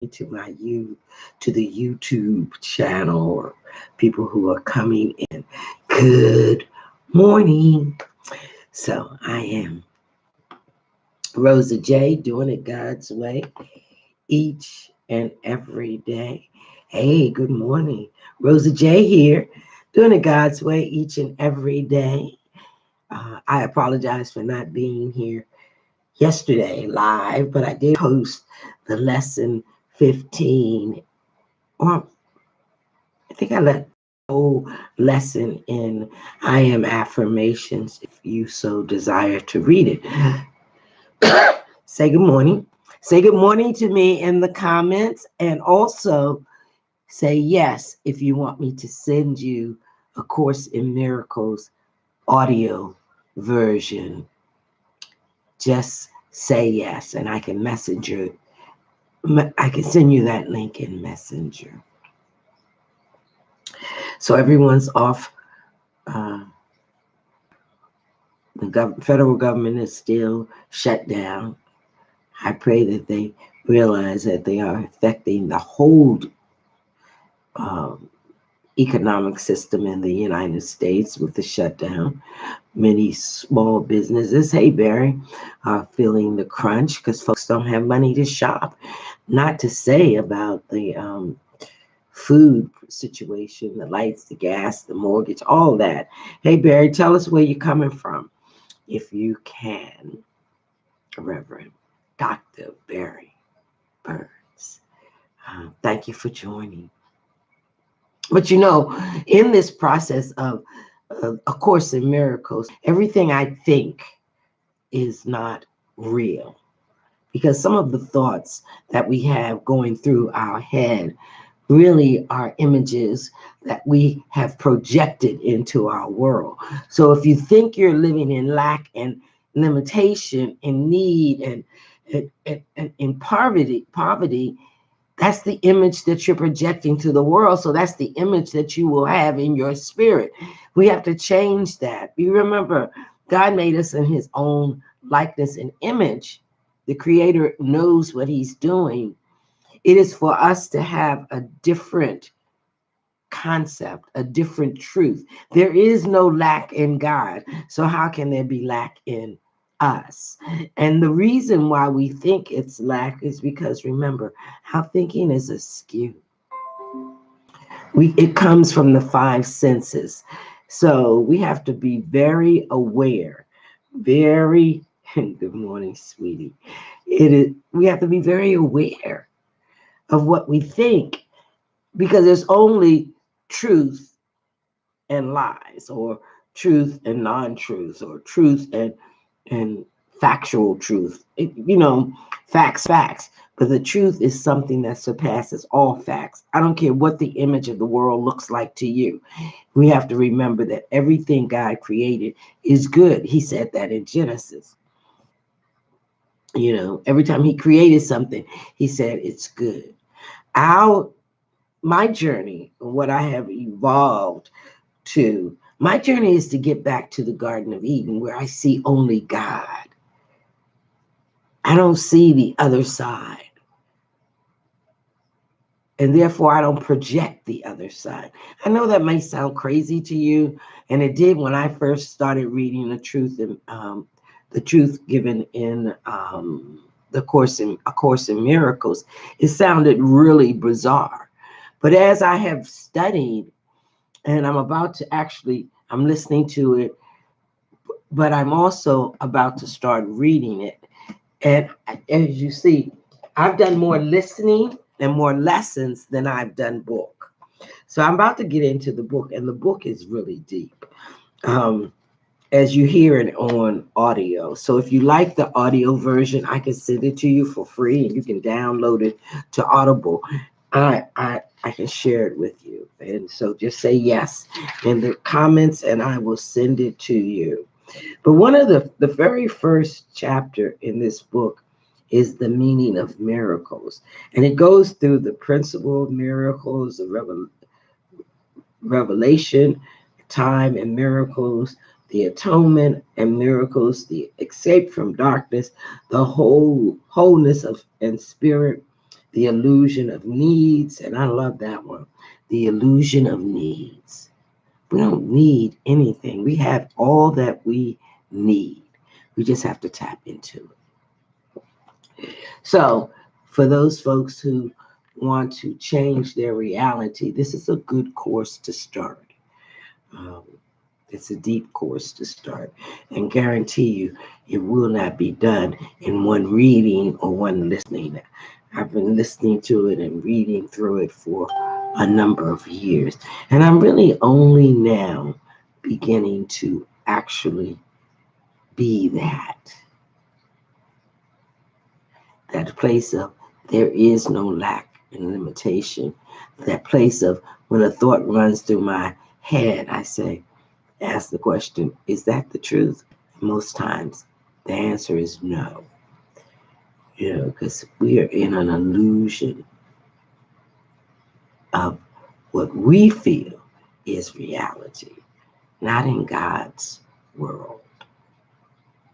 to to the YouTube channel, or people who are coming in. Good morning. So I am RosaJ, doing it God's way each and every day. Hey, good morning. RosaJ here, doing it God's way each and every day. I apologize for not being here yesterday live, but I did post the lesson 15. Or I think I let the whole lesson in I Am Affirmations if you so desire to read it. Say good morning. Say good morning to me in the comments, and also say yes if you want me to send you A Course in Miracles audio version. Just say yes, and I can I can send you that link in Messenger. So everyone's off. The federal government is still shut down. I pray that they realize that they are affecting the whole economic system in the United States with the shutdown. Many small businesses, hey Barry, are feeling the crunch because folks don't have money to shop. Not to say about the food situation, the lights, the gas, the mortgage, all that. Hey Barry, tell us where you're coming from, if you can. Reverend Dr. Barry Burns. Thank you for joining. But in this process of A Course in Miracles, everything I think is not real, because some of the thoughts that we have going through our head really are images that we have projected into our world. So if you think you're living in lack and limitation and need and in poverty, that's the image that you're projecting to the world. So that's the image that you will have in your spirit. We have to change that. You remember, God made us in his own likeness and image. The Creator knows what he's doing. It is for us to have a different concept, a different truth. There is no lack in God. So how can there be lack in us? And the reason why we think it's lack is because, remember, our thinking is askew. It comes from the five senses. So we have to be very aware, very good morning, sweetie. We have to be very aware of what we think, because there's only truth and lies, or truth and non-truth, or truth and factual truth. Facts. But the truth is something that surpasses all facts. I don't care what the image of the world looks like to you. We have to remember that everything God created is good. He said that in Genesis. Every time he created something, he said it's good. My journey, what I have evolved to, my journey is to get back to the Garden of Eden, where I see only God. I don't see the other side. And therefore, I don't project the other side. I know that may sound crazy to you, and it did when I first started reading the truth given in A Course in Miracles. It sounded really bizarre. But as I have studied, and I'm listening to it, but I'm also about to start reading it. And as you see, I've done more listening and more lessons than I've done book. So I'm about to get into the book, and the book is really deep, as you hear it on audio. So if you like the audio version, I can send it to you for free, and you can download it to Audible. I can share it with you. And so just say yes in the comments, and I will send it to you. But one of the very first chapter in this book is the meaning of miracles. And it goes through the principle of miracles, the revelation, time and miracles, the atonement and miracles, the escape from darkness, the wholeness of and spirit, The illusion of needs, and I love that one. The illusion of needs. We don't need anything. We have all that we need. We just have to tap into it. So, for those folks who want to change their reality, this is a good course to start. Um, it's a deep course to start, and guarantee you it will not be done in one reading or one listening. I've been listening to it and reading through it for a number of years, and I'm really only now beginning to actually be that place of there is no lack and limitation, that place of when a thought runs through my head, I say, ask the question, is that the truth? Most times the answer is no, because we are in an illusion of what we feel is reality, not in God's world.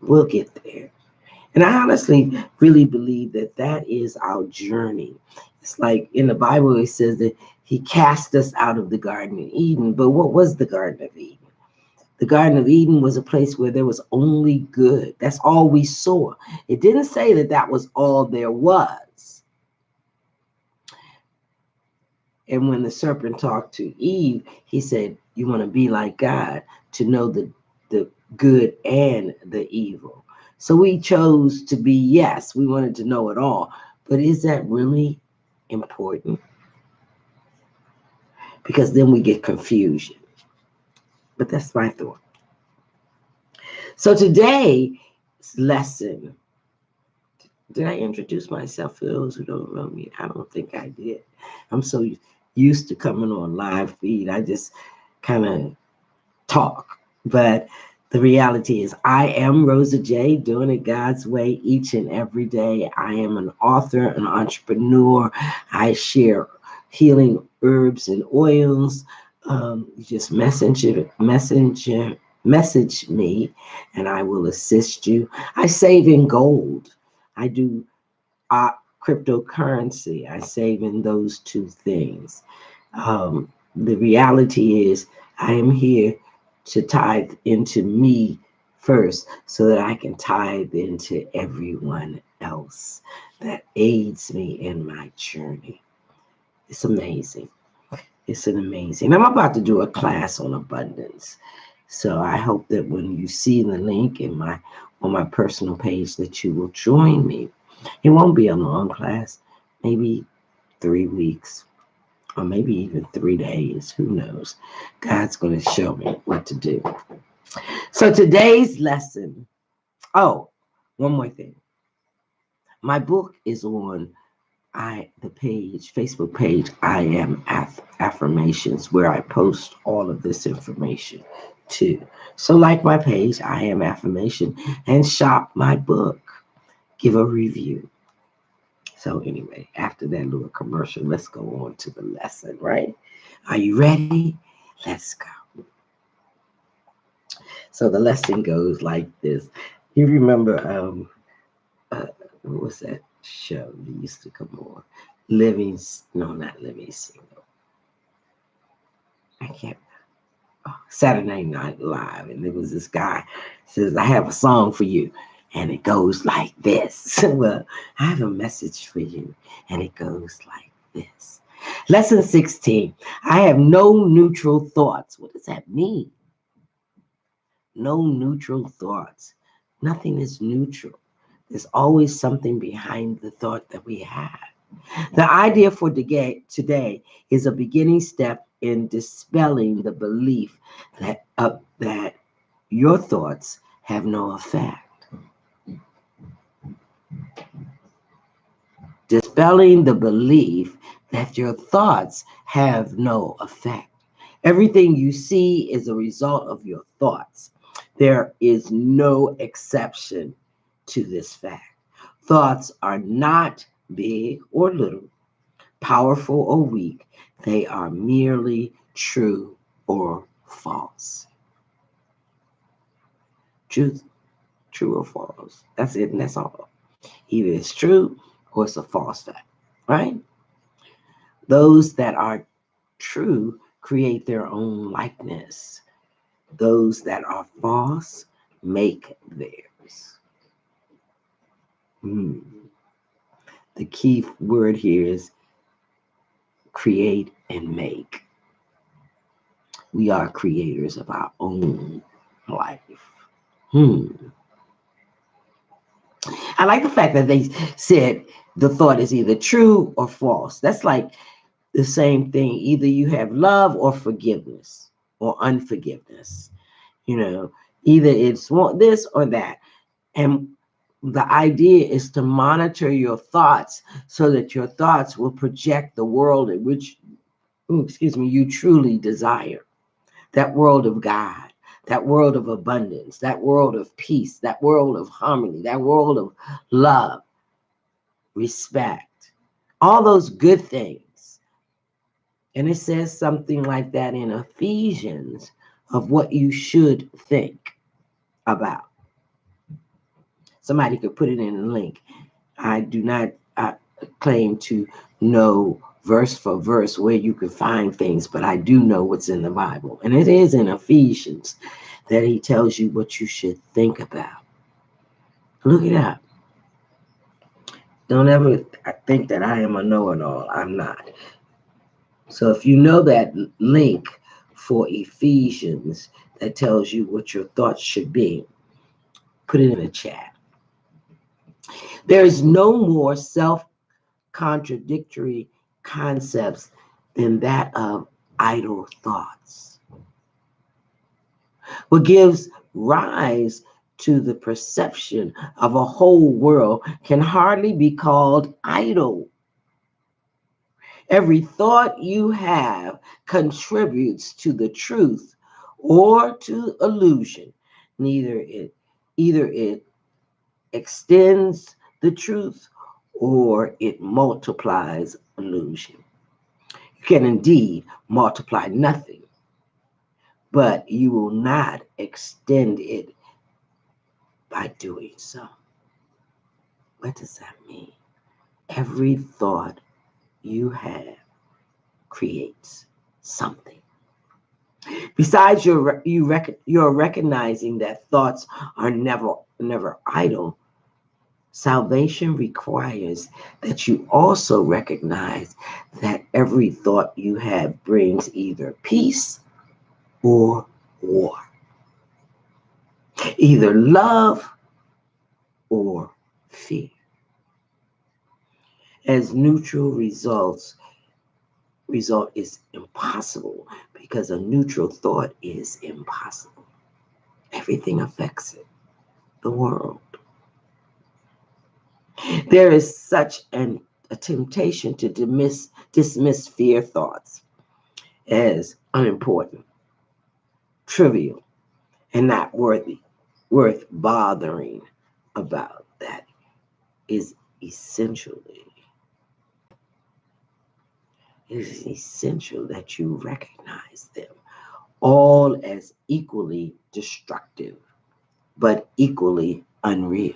We'll get there. And I honestly really believe that that is our journey. It's like in the Bible, it says that he cast us out of the Garden of Eden. But what was the Garden of Eden? The Garden of Eden was a place where there was only good. That's all we saw. It didn't say that that was all there was. And when the serpent talked to Eve, he said, you want to be like God, to know the good and the evil. So we chose to be, yes, we wanted to know it all. But is that really important? Because then we get confusion. But that's my thought. So today's lesson, did I introduce myself for those who don't know me? I don't think I did. I'm so used to coming on live feed. I just kind of talk. But the reality is I am RosaJ, doing it God's way each and every day. I am an author, an entrepreneur. I share healing herbs and oils. You just message me and I will assist you. I save in gold. I do cryptocurrency. I save in those two things. The reality is I am here to tithe into me first so that I can tithe into everyone else that aids me in my journey. It's amazing. It's an amazing. I'm about to do a class on abundance. So I hope that when you see the link on my personal page that you will join me. It won't be a long class, maybe 3 weeks or maybe even 3 days. Who knows? God's going to show me what to do. So today's lesson. Oh, one more thing. My book is on the Facebook page, I Am Affirmations, where I post all of this information too. So like my page, I Am Affirmation, and shop my book. Give a review. So anyway, after that little commercial, let's go on to the lesson, right? Are you ready? Let's go. So the lesson goes like this. You remember, what was that show that used to come on? Not Living Single. I can't. Saturday Night Live, and there was this guy says, I have a song for you, and it goes like this. Well, I have a message for you, and it goes like this. Lesson 16, I have no neutral thoughts. What does that mean? No neutral thoughts. Nothing is neutral. There's always something behind the thought that we have. The idea for today is a beginning step in dispelling the belief that your thoughts have no effect. Dispelling the belief that your thoughts have no effect. Everything you see is a result of your thoughts. There is no exception to this fact. Thoughts are not big or little, powerful or weak. They are merely true or false. Truth, true or false. That's it, and that's all. Either it's true or it's a false fact. right? Those that are true create their own likeness. Those that are false make theirs. Hmm. The key word here is create and make. We are creators of our own life. Hmm. I like the fact that they said the thought is either true or false. That's like the same thing. Either you have love or forgiveness or unforgiveness. You know, either it's this or that. And the idea is to monitor your thoughts so that your thoughts will project the world in which, you truly desire. That world of God, that world of abundance, that world of peace, that world of harmony, that world of love, respect, all those good things. And it says something like that in Ephesians of what you should think about. Somebody could put it in a link. I do not claim to know verse for verse where you can find things, but I do know what's in the Bible. And it is in Ephesians that he tells you what you should think about. Look it up. Don't ever think that I am a know-it-all. I'm not. So if you know that link for Ephesians that tells you what your thoughts should be, put it in the chat. There is no more self-contradictory concepts than that of idle thoughts. What gives rise to the perception of a whole world can hardly be called idle. Every thought you have contributes to the truth or to illusion. Either it extends the truth or it multiplies illusion. You can indeed multiply nothing, but you will not extend it by doing so. What does that mean? Every thought you have creates something. Besides, you're recognizing that thoughts are never idle. Salvation requires that you also recognize that every thought you have brings either peace or war, either love or fear. As neutral result is impossible because a neutral thought is impossible. Everything affects it, the world. There is such a temptation to dismiss fear thoughts as unimportant, trivial, and not worth bothering about. That is essential that you recognize them all as equally destructive, but equally unreal.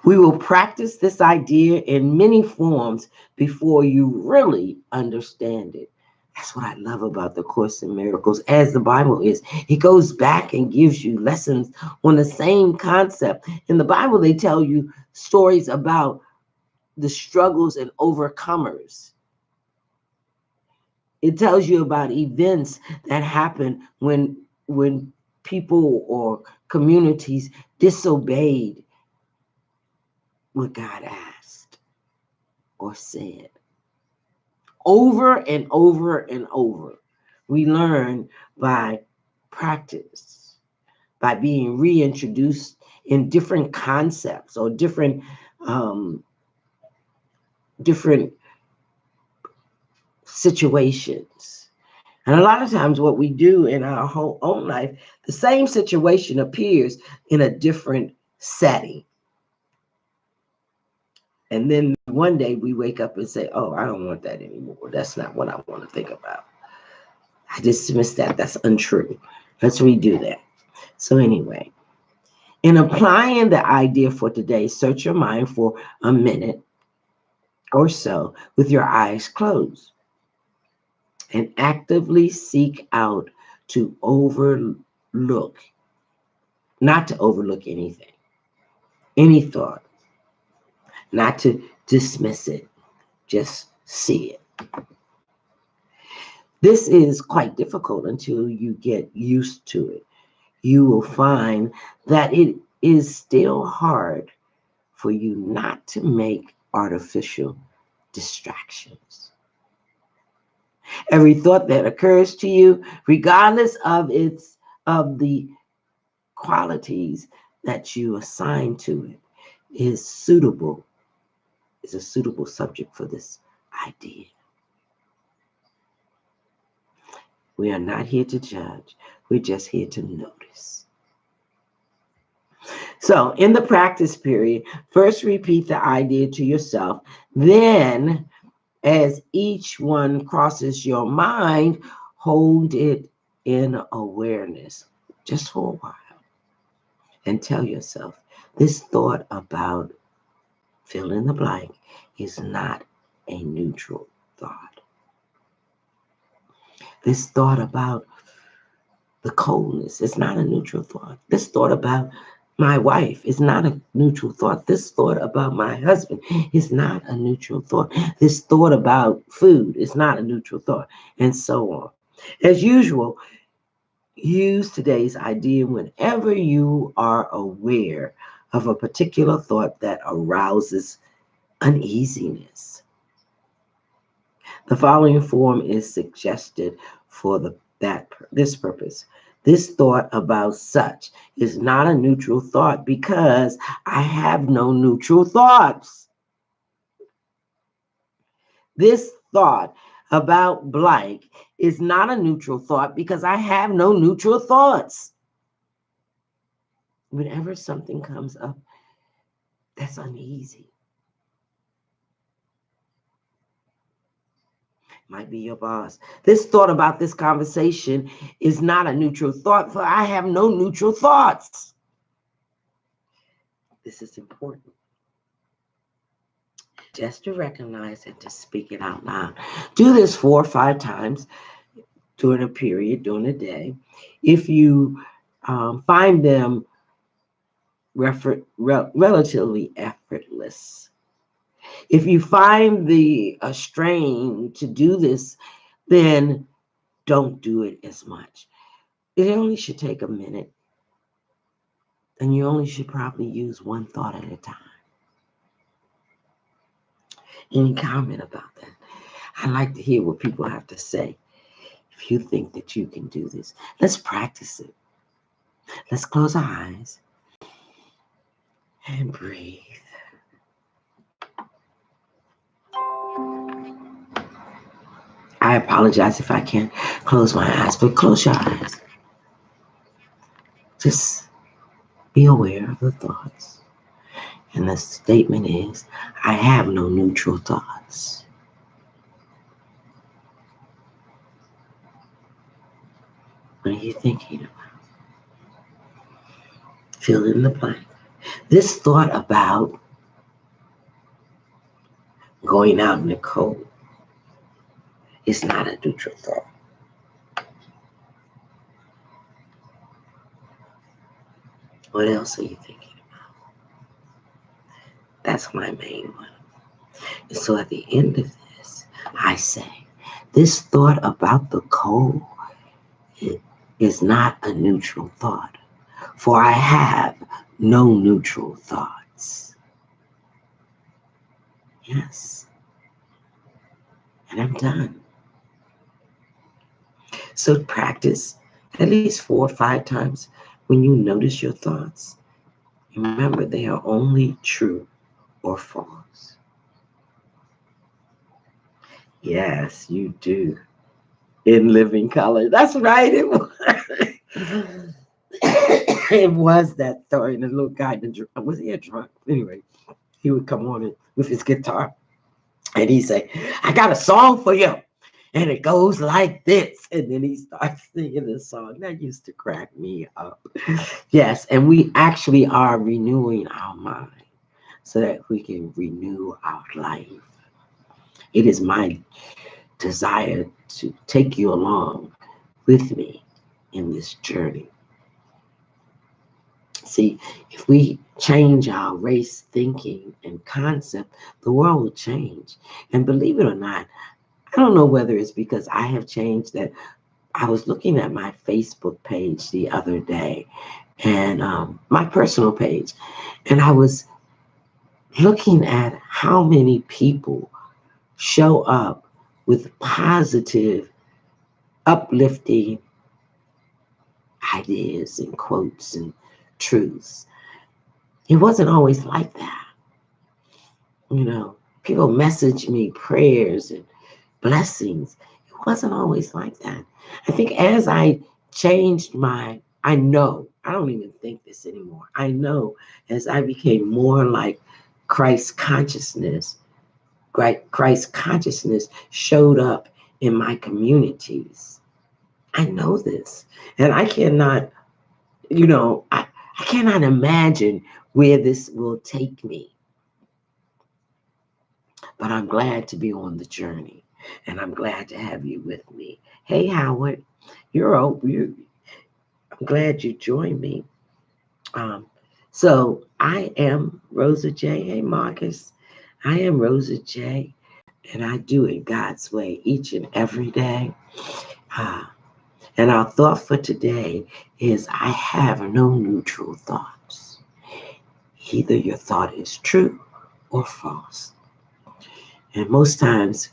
We will practice this idea in many forms before you really understand it. That's what I love about the Course in Miracles, as the Bible is. It goes back and gives you lessons on the same concept. In the Bible, they tell you stories about the struggles and overcomers. It tells you about events that happen when people or communities disobeyed what God asked or said. Over and over and over. We learn by practice, by being reintroduced in different concepts or different situations. And a lot of times what we do in our whole own life, the same situation appears in a different setting. And then one day we wake up and say, oh, I don't want that anymore. That's not what I want to think about. I dismiss that. That's untrue. Let's redo that. So anyway, In applying the idea for today, search your mind for a minute or so with your eyes closed and actively seek out to overlook, not to overlook anything, any thought, not to dismiss it, just see it. This is quite difficult until you get used to it. You will find that it is still hard for you not to make artificial distractions. Every thought that occurs to you, regardless of the qualities that you assign to it, is a suitable subject for this idea. We are not here to judge. We're just here to notice. So in the practice period, first repeat the idea to yourself. Then, as each one crosses your mind, hold it in awareness just for a while. And tell yourself, this thought about fill in the blank is not a neutral thought. This thought about the coldness is not a neutral thought. This thought about my wife is not a neutral thought. This thought about my husband is not a neutral thought. This thought about food is not a neutral thought, and so on. As usual, use today's idea whenever you are aware of a particular thought that arouses uneasiness. The following form is suggested for this purpose. This thought about such is not a neutral thought because I have no neutral thoughts. This thought about blank is not a neutral thought because I have no neutral thoughts. Whenever something comes up that's uneasy, might be your boss. This thought about this conversation is not a neutral thought, for I have no neutral thoughts. This is important. Just to recognize and to speak it out loud. Do this 4 or 5 times during a period, during a day. If you find them relatively effortless, if you find the strain to do this, then don't do it as much. It only should take a minute, and you only should probably use one thought at a time. Any comment about that? I'd like to hear what people have to say. If you think that you can do this, let's practice it. Let's close our eyes and breathe. I apologize if I can't close my eyes, but close your eyes. Just be aware of the thoughts. And the statement is, I have no neutral thoughts. What are you thinking about? Fill in the blank. This thought about going out in the cold is not a neutral thought. What else are you thinking about? That's my main one. And so at the end of this, I say, this thought about the cold is not a neutral thought, for I have no neutral thoughts. Yes. And I'm done. So practice at least 4 or 5 times. When you notice your thoughts, remember they are only true or false. Yes, you do. In living color. That's right. It was. It was that story. And the little guy, was he a drunk? Anyway, he would come on with his guitar and he'd say, I got a song for you. And it goes like this. And then he starts singing this song. That used to crack me up. Yes, and we actually are renewing our mind so that we can renew our life. It is my desire to take you along with me in this journey. See, if we change our race thinking and concept, the world will change. And believe it or not, I don't know whether it's because I have changed that I was looking at my Facebook page the other day and my personal page, and I was looking at how many people show up with positive, uplifting ideas and quotes and truths. It wasn't always like that. You know, people message me prayers and blessings. It wasn't always like that. I think as I changed I know, I don't even think this anymore. I know as I became more like Christ consciousness, Christ consciousness showed up in my communities. I know this. And I cannot, I cannot imagine where this will take me. But I'm glad to be on the journey. And I'm glad to have you with me. Hey, Howard, I'm glad you joined me. Um, so I am RosaJ. Hey, Marcus. I am RosaJ, and I do it God's way each and every day. Uh, and our thought for today is I have no neutral thoughts. Either your thought is true or false. And most times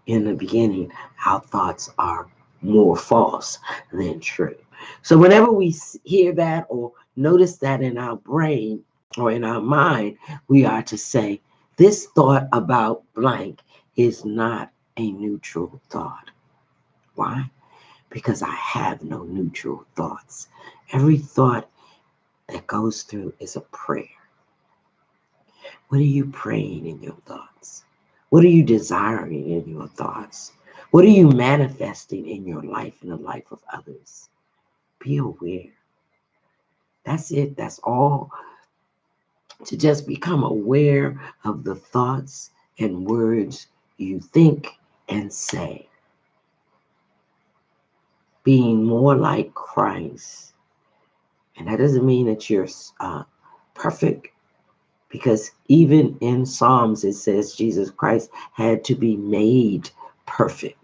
in the beginning, our thoughts are more false than true. So whenever we hear that or notice that in our brain or in our mind, we are to say, this thought about blank is not a neutral thought. Why? Because I have no neutral thoughts. Every thought that goes through is a prayer. What are you praying in your thoughts? What are you desiring in your thoughts? What are you manifesting in your life and the life of others? Be aware. That's it. That's all. To just become aware of the thoughts and words you think and say. Being more like Christ. And that doesn't mean that you're perfect, because even in Psalms it says Jesus Christ had to be made perfect.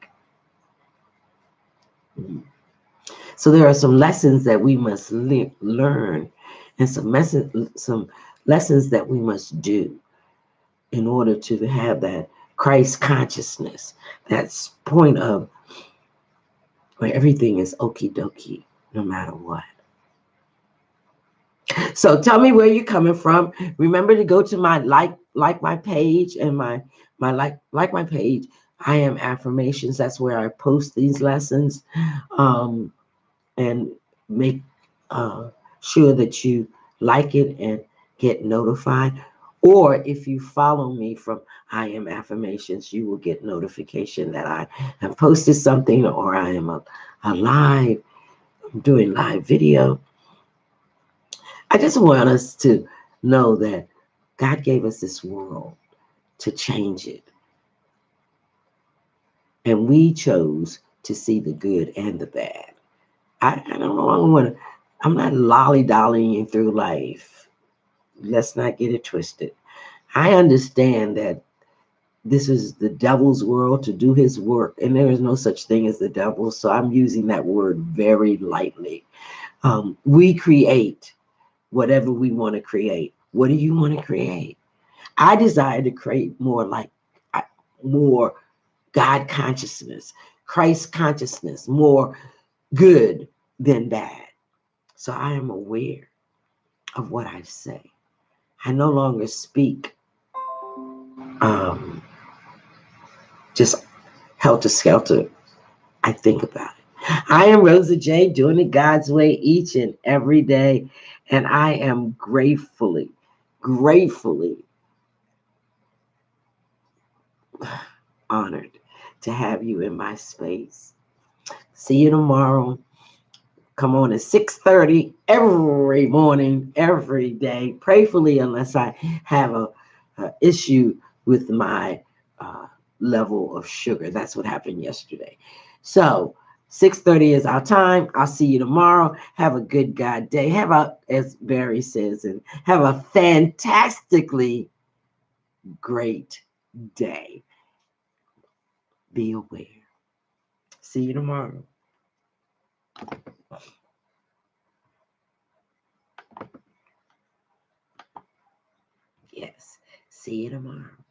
So there are some lessons that we must learn, and some lessons that we must do in order to have that Christ consciousness, that point of where everything is okie dokie, no matter what. So tell me where you're coming from. Remember to go to my like my page and my like my page. I am affirmations. That's where I post these lessons, and make sure that you like it and get notified. Or if you follow me from I Am Affirmations, you will get notification that I have posted something, or I am I'm doing live video. I just want us to know that God gave us this world to change it. And we chose to see the good and the bad. I don't want to, I'm not lolly-dollying through life. Let's not get it twisted. I understand that this is the devil's world to do his work, and there is no such thing as the devil, so I'm using that word very lightly. We create whatever we want to create. What do you want to create? I desire to create more God consciousness, Christ consciousness, more good than bad. So I am aware of what I say. I no longer speak just helter-skelter. I think about it. I am RosaJ, doing it God's way each and every day. And I am gratefully honored to have you in my space. See you tomorrow. Come on at 6:30 every morning, every day, prayerfully, unless I have a issue with my level of sugar. That's what happened yesterday. So 6:30 is our time. I'll see you tomorrow. Have a good God day. Have a, as Barry says, and have a fantastically great day. Be aware. See you tomorrow. Yes. See you tomorrow.